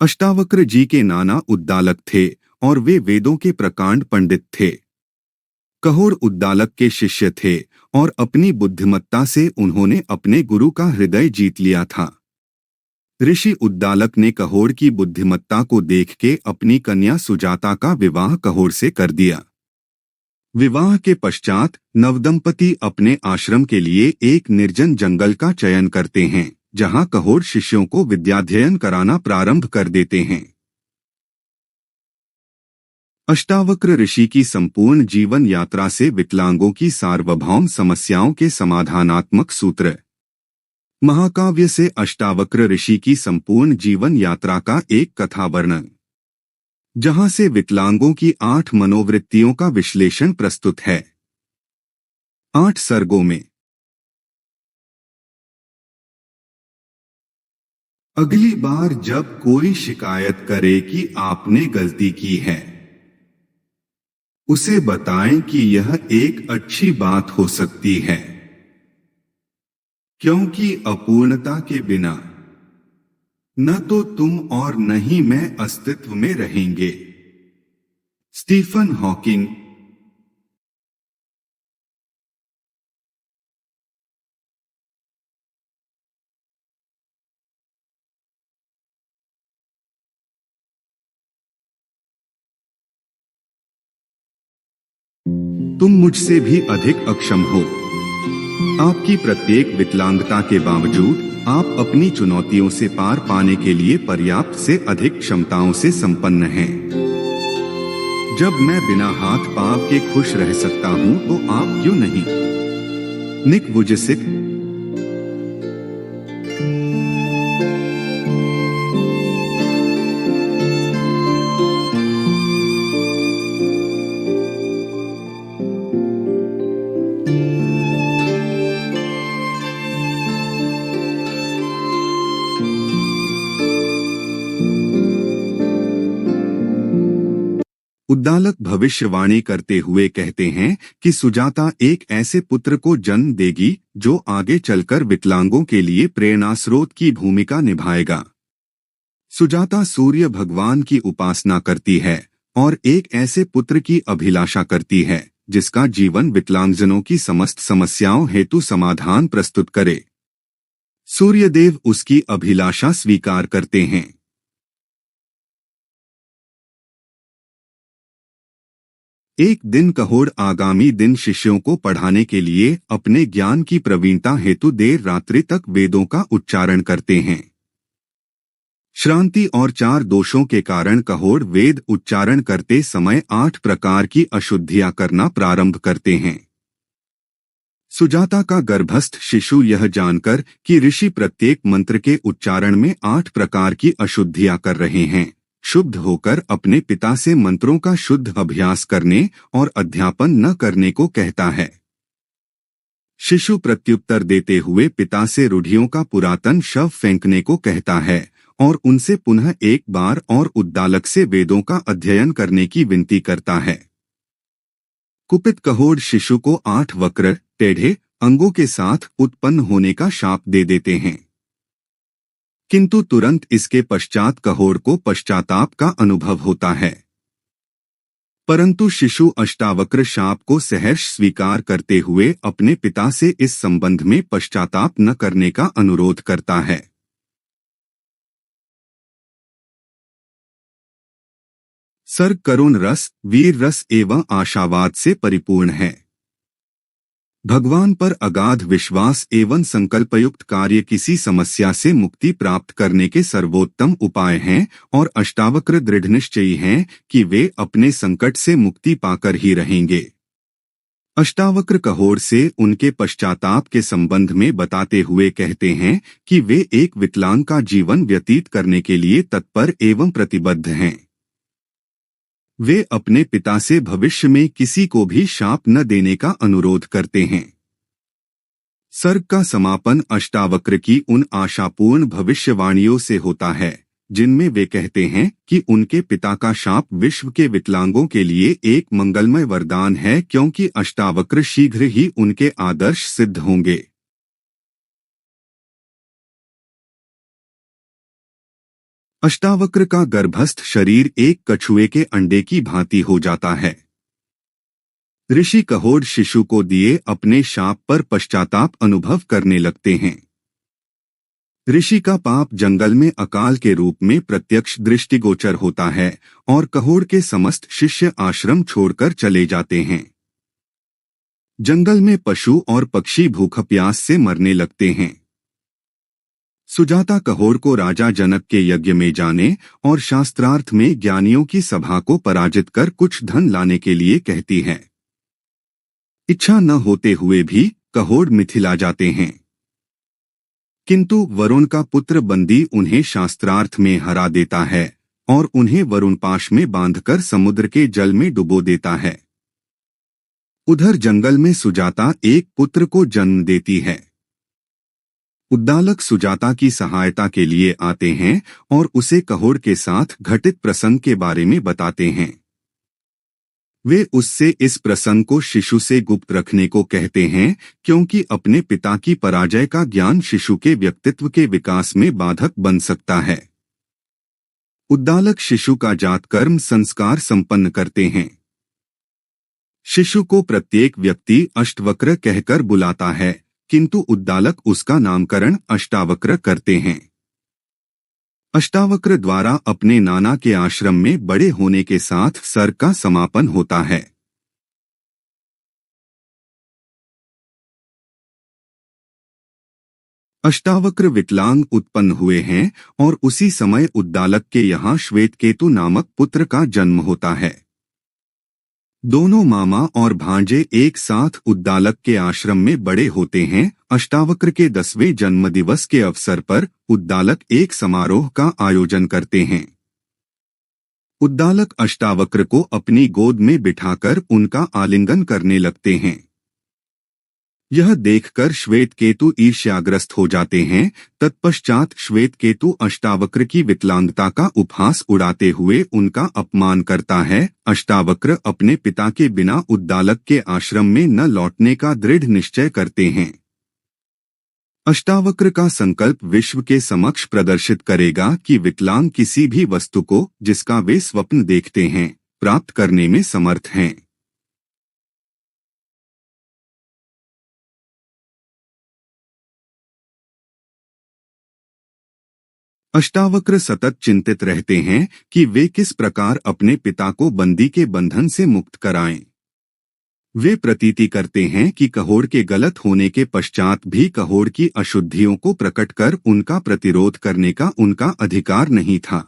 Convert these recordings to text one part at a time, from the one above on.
अष्टावक्र जी के नाना उद्दालक थे और वे वेदों के प्रकांड पंडित थे। कहोर उद्दालक के शिष्य थे और अपनी बुद्धिमत्ता से उन्होंने अपने गुरु का हृदय जीत लिया था। ऋषि उद्दालक ने कहोर की बुद्धिमत्ता को देख के अपनी कन्या सुजाता का विवाह कहोर से कर दिया। विवाह के पश्चात नवदंपति अपने आश्रम के लिए एक निर्जन जंगल का चयन करते हैं, जहां कहोर शिष्यों को विद्याध्ययन कराना प्रारंभ कर देते हैं। अष्टावक्र ऋषि की संपूर्ण जीवन यात्रा से विकलांगों की सार्वभौम समस्याओं के समाधानात्मक सूत्र। महाकाव्य से अष्टावक्र ऋषि की संपूर्ण जीवन यात्रा का एक कथा वर्णन, जहां से विकलांगों की 8 मनोवृत्तियों का विश्लेषण प्रस्तुत है। 8 सर्गों में। अगली बार जब कोई शिकायत करे कि आपने गलती की है, उसे बताएं कि यह एक अच्छी बात हो सकती है, क्योंकि अपूर्णता के बिना न तो तुम और न ही मैं अस्तित्व में रहेंगे। Stephen Hawking. तुम मुझसे भी अधिक अक्षम हो। आपकी प्रत्येक विकलांगता के बावजूद आप अपनी चुनौतियों से पार पाने के लिए पर्याप्त से अधिक क्षमताओं से संपन्न हैं। जब मैं बिना हाथ पांव के खुश रह सकता हूं तो आप क्यों नहीं? निक वुजेसिक। उद्दालक भविष्यवाणी करते हुए कहते हैं कि सुजाता एक ऐसे पुत्र को जन्म देगी जो आगे चलकर विकलांगों के लिए प्रेरणास्रोत की भूमिका निभाएगा। सुजाता सूर्य भगवान की उपासना करती है और एक ऐसे पुत्र की अभिलाषा करती है जिसका जीवन विकलांगजनों की समस्त समस्याओं हेतु समाधान प्रस्तुत करे। सूर्यदेव उसकी अभिलाषा स्वीकार करते हैं। एक दिन कहोर आगामी दिन शिष्यों को पढ़ाने के लिए अपने ज्ञान की प्रवीणता हेतु देर रात्रि तक वेदों का उच्चारण करते हैं। श्रांति और 4 दोषों के कारण कहोर वेद उच्चारण करते समय 8 प्रकार की अशुद्धियां करना प्रारंभ करते हैं। सुजाता का गर्भस्थ शिशु यह जानकर कि ऋषि प्रत्येक मंत्र के उच्चारण में 8 प्रकार की अशुद्धियां कर रहे हैं, शुद्ध होकर अपने पिता से मंत्रों का शुद्ध अभ्यास करने और अध्यापन न करने को कहता है। शिशु प्रत्युत्तर देते हुए पिता से रूढ़ियों का पुरातन शव फेंकने को कहता है और उनसे पुनः एक बार और उद्दालक से वेदों का अध्ययन करने की विनती करता है। कुपित कहोर शिशु को 8 वक्र टेढ़े अंगों के साथ उत्पन्न होने का शाप दे देते हैं, किंतु तुरंत इसके पश्चात कहोर को पश्चाताप का अनुभव होता है। परंतु शिशु अष्टावक्र शाप को सहर्ष स्वीकार करते हुए अपने पिता से इस संबंध में पश्चाताप न करने का अनुरोध करता है। सर्ग करुण रस, वीर रस एवं आशावाद से परिपूर्ण है। भगवान पर अगाध विश्वास एवं संकल्पयुक्त कार्य किसी समस्या से मुक्ति प्राप्त करने के सर्वोत्तम उपाय हैं और अष्टावक्र दृढ़निश्चयी हैं कि वे अपने संकट से मुक्ति पाकर ही रहेंगे। अष्टावक्र कहोर से उनके पश्चाताप के संबंध में बताते हुए कहते हैं कि वे एक विकलांग का जीवन व्यतीत करने के लिए तत्पर एवं प्रतिबद्ध हैं। वे अपने पिता से भविष्य में किसी को भी शाप न देने का अनुरोध करते हैं। सर्ग का समापन अष्टावक्र की उन आशापूर्ण भविष्यवाणियों से होता है जिनमें वे कहते हैं कि उनके पिता का शाप विश्व के विकलांगों के लिए एक मंगलमय वरदान है, क्योंकि अष्टावक्र शीघ्र ही उनके आदर्श सिद्ध होंगे। अष्टावक्र का गर्भस्थ शरीर एक कछुए के अंडे की भांति हो जाता है। ऋषि कहोड़ शिशु को दिए अपने शाप पर पश्चाताप अनुभव करने लगते हैं। ऋषि का पाप जंगल में अकाल के रूप में प्रत्यक्ष दृष्टिगोचर होता है और कहोड़ के समस्त शिष्य आश्रम छोड़कर चले जाते हैं। जंगल में पशु और पक्षी भूख प्यास से मरने लगते हैं। सुजाता कहोड़ को राजा जनक के यज्ञ में जाने और शास्त्रार्थ में ज्ञानियों की सभा को पराजित कर कुछ धन लाने के लिए कहती है। इच्छा न होते हुए भी कहोड़ मिथिला जाते हैं, किंतु वरुण का पुत्र बंदी उन्हें शास्त्रार्थ में हरा देता है और उन्हें वरुण पाश में बांधकर समुद्र के जल में डुबो देता है। उधर जंगल में सुजाता एक पुत्र को जन्म देती है। उद्दालक सुजाता की सहायता के लिए आते हैं और उसे कहोड़ के साथ घटित प्रसंग के बारे में बताते हैं। वे उससे इस प्रसंग को शिशु से गुप्त रखने को कहते हैं, क्योंकि अपने पिता की पराजय का ज्ञान शिशु के व्यक्तित्व के विकास में बाधक बन सकता है। उद्दालक शिशु का जात कर्म संस्कार संपन्न करते हैं। शिशु को प्रत्येक व्यक्ति अष्टवक्र कहकर बुलाता है, किंतु उद्दालक उसका नामकरण अष्टावक्र करते हैं। अष्टावक्र द्वारा अपने नाना के आश्रम में बड़े होने के साथ सर्ग का समापन होता है। अष्टावक्र विकलांग उत्पन्न हुए हैं और उसी समय उद्दालक के यहाँ श्वेतकेतु नामक पुत्र का जन्म होता है। दोनों मामा और भांजे एक साथ उद्दालक के आश्रम में बड़े होते हैं। अष्टावक्र के 10वें जन्मदिवस के अवसर पर उद्दालक एक समारोह का आयोजन करते हैं। उद्दालक अष्टावक्र को अपनी गोद में बिठाकर उनका आलिंगन करने लगते हैं। यह देखकर श्वेतकेतु ईर्ष्याग्रस्त हो जाते हैं। तत्पश्चात श्वेतकेतु अष्टावक्र की विकलांगता का उपहास उड़ाते हुए उनका अपमान करता है। अष्टावक्र अपने पिता के बिना उद्दालक के आश्रम में न लौटने का दृढ़ निश्चय करते हैं। अष्टावक्र का संकल्प विश्व के समक्ष प्रदर्शित करेगा कि विकलांग किसी भी वस्तु को जिसका वे स्वप्न देखते हैं प्राप्त करने में समर्थ हैं। अष्टावक्र सतत चिंतित रहते हैं कि वे किस प्रकार अपने पिता को बंदी के बंधन से मुक्त कराएं। वे प्रतीति करते हैं कि कहोड़ के गलत होने के पश्चात भी कहोड़ की अशुद्धियों को प्रकट कर उनका प्रतिरोध करने का उनका अधिकार नहीं था।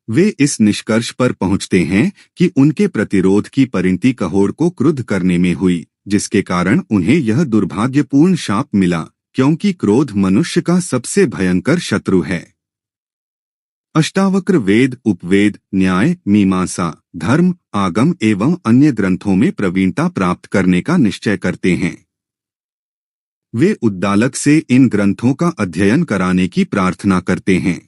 वे इस निष्कर्ष पर पहुंचते हैं कि उनके प्रतिरोध की परिणति कहोड़ को क्रुद्ध करने में हुई, जिसके कारण उन्हें यह दुर्भाग्यपूर्ण शाप मिला, क्योंकि क्रोध मनुष्य का सबसे भयंकर शत्रु है। अष्टावक्र वेद, उपवेद, न्याय, मीमांसा, धर्म, आगम एवं अन्य ग्रंथों में प्रवीणता प्राप्त करने का निश्चय करते हैं। वे उद्दालक से इन ग्रंथों का अध्ययन कराने की प्रार्थना करते हैं।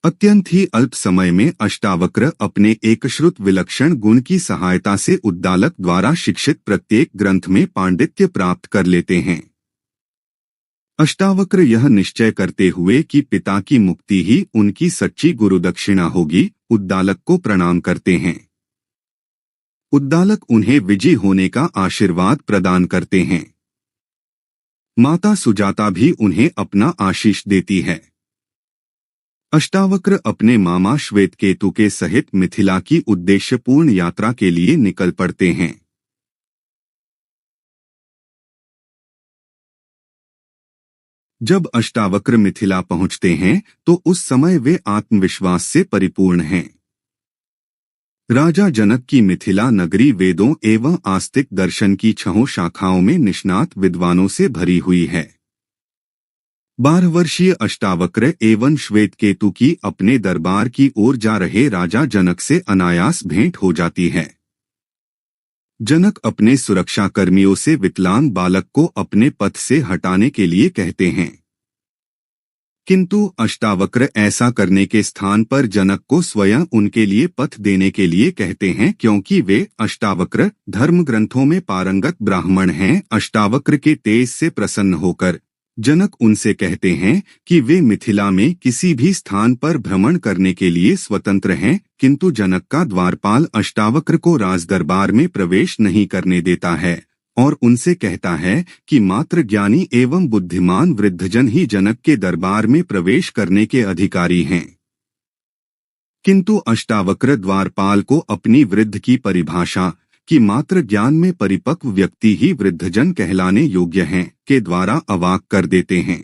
अत्यंत ही अल्प समय में अष्टावक्र अपने एकश्रुत विलक्षण गुण की सहायता से उद्दालक द्वारा शिक्षित प्रत्येक ग्रंथ में पांडित्य प्राप्त कर लेते हैं। अष्टावक्र यह निश्चय करते हुए कि पिता की मुक्ति ही उनकी सच्ची गुरुदक्षिणा होगी, उद्दालक को प्रणाम करते हैं। उद्दालक उन्हें विजयी होने का आशीर्वाद प्रदान करते हैं। माता सुजाता भी उन्हें अपना आशीष देती है। अष्टावक्र अपने मामा श्वेतकेतु के सहित मिथिला की उद्देश्यपूर्ण यात्रा के लिए निकल पड़ते हैं। जब अष्टावक्र मिथिला पहुंचते हैं तो उस समय वे आत्मविश्वास से परिपूर्ण हैं। राजा जनक की मिथिला नगरी वेदों एवं आस्तिक दर्शन की 6 शाखाओं में निष्णात विद्वानों से भरी हुई है। 12 वर्षीय अष्टावक्र एवं श्वेतकेतु की अपने दरबार की ओर जा रहे राजा जनक से अनायास भेंट हो जाती है। जनक अपने सुरक्षा कर्मियों से विकलांग बालक को अपने पथ से हटाने के लिए कहते हैं, किंतु अष्टावक्र ऐसा करने के स्थान पर जनक को स्वयं उनके लिए पथ देने के लिए कहते हैं, क्योंकि वे अष्टावक्र धर्म ग्रंथों में पारंगत ब्राह्मण हैं। अष्टावक्र के तेज से प्रसन्न होकर जनक उनसे कहते हैं कि वे मिथिला में किसी भी स्थान पर भ्रमण करने के लिए स्वतंत्र हैं, किंतु जनक का द्वारपाल अष्टावक्र को राजदरबार में प्रवेश नहीं करने देता है और उनसे कहता है कि मात्र ज्ञानी एवं बुद्धिमान वृद्धजन ही जनक के दरबार में प्रवेश करने के अधिकारी हैं। किंतु अष्टावक्र द्वारपाल को अपनी वृद्ध की परिभाषा कि मात्र ज्ञान में परिपक्व व्यक्ति ही वृद्धजन कहलाने योग्य हैं के द्वारा अवाक कर देते हैं।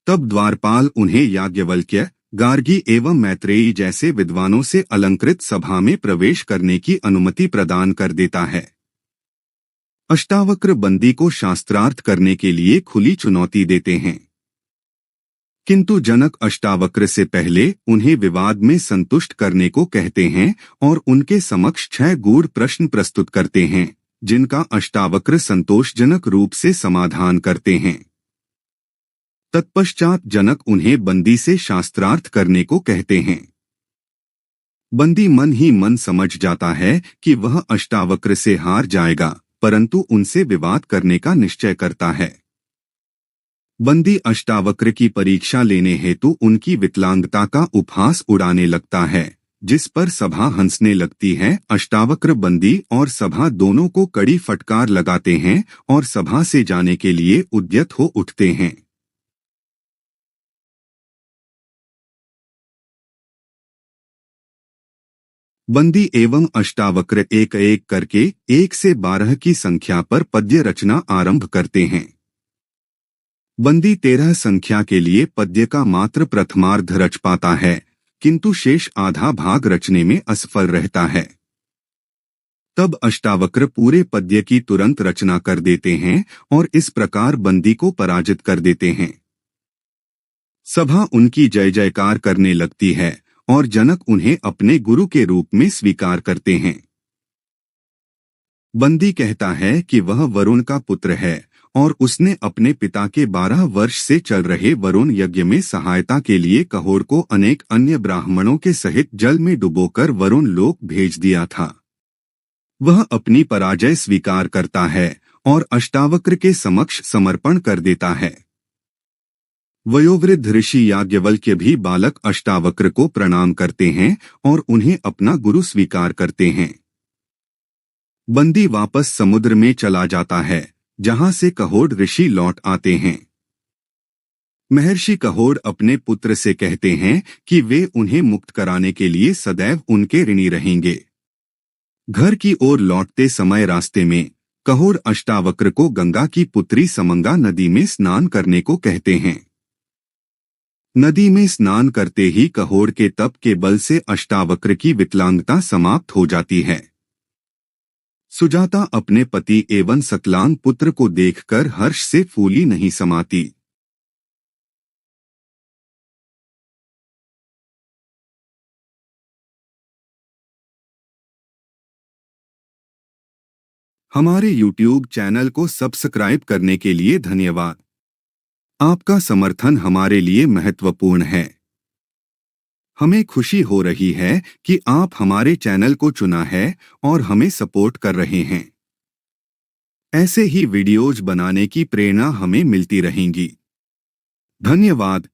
तब द्वारपाल उन्हें याज्ञवल्क्य, गार्गी एवं मैत्रेयी जैसे विद्वानों से अलंकृत सभा में प्रवेश करने की अनुमति प्रदान कर देता है। अष्टावक्र बंदी को शास्त्रार्थ करने के लिए खुली चुनौती देते हैं, किंतु जनक अष्टावक्र से पहले उन्हें विवाद में संतुष्ट करने को कहते हैं और उनके समक्ष 6 गूढ़ प्रश्न प्रस्तुत करते हैं, जिनका अष्टावक्र संतोषजनक रूप से समाधान करते हैं। तत्पश्चात जनक उन्हें बंदी से शास्त्रार्थ करने को कहते हैं। बंदी मन ही मन समझ जाता है कि वह अष्टावक्र से हार जाएगा, परंतु उनसे विवाद करने का निश्चय करता है। बंदी अष्टावक्र की परीक्षा लेने हेतु उनकी विकलांगता का उपहास उड़ाने लगता है, जिस पर सभा हंसने लगती है। अष्टावक्र बंदी और सभा दोनों को कड़ी फटकार लगाते हैं और सभा से जाने के लिए उद्यत हो उठते हैं। बंदी एवं अष्टावक्र एक एक करके 1 से 12 की संख्या पर पद्य रचना आरंभ करते हैं। बंदी 13 संख्या के लिए पद्य का मात्र प्रथमार्ध रच पाता है, किंतु शेष आधा भाग रचने में असफल रहता है। तब अष्टावक्र पूरे पद्य की तुरंत रचना कर देते हैं और इस प्रकार बंदी को पराजित कर देते हैं। सभा उनकी जय जयकार करने लगती है और जनक उन्हें अपने गुरु के रूप में स्वीकार करते हैं। बंदी कहता है कि वह वरुण का पुत्र है और उसने अपने पिता के 12 वर्ष से चल रहे वरुण यज्ञ में सहायता के लिए कहोड़ को अनेक अन्य ब्राह्मणों के सहित जल में डुबोकर वरुण लोक भेज दिया था। वह अपनी पराजय स्वीकार करता है और अष्टावक्र के समक्ष समर्पण कर देता है। वयोवृद्ध ऋषि याज्ञवल्क्य भी बालक अष्टावक्र को प्रणाम करते हैं और उन्हें अपना गुरु स्वीकार करते हैं। बंदी वापस समुद्र में चला जाता है, जहां से कहोड़ ऋषि लौट आते हैं। महर्षि कहोड़ अपने पुत्र से कहते हैं कि वे उन्हें मुक्त कराने के लिए सदैव उनके ऋणी रहेंगे। घर की ओर लौटते समय रास्ते में कहोड़ अष्टावक्र को गंगा की पुत्री समंगा नदी में स्नान करने को कहते हैं। नदी में स्नान करते ही कहोड़ के तप के बल से अष्टावक्र की विकलांगता समाप्त हो जाती है। सुजाता अपने पति एवं सकलांग पुत्र को देखकर हर्ष से फूली नहीं समाती। हमारे YouTube चैनल को सब्सक्राइब करने के लिए धन्यवाद। आपका समर्थन हमारे लिए महत्वपूर्ण है। हमें खुशी हो रही है कि आप हमारे चैनल को चुना है और हमें सपोर्ट कर रहे हैं। ऐसे ही वीडियोज बनाने की प्रेरणा हमें मिलती रहेंगी। धन्यवाद।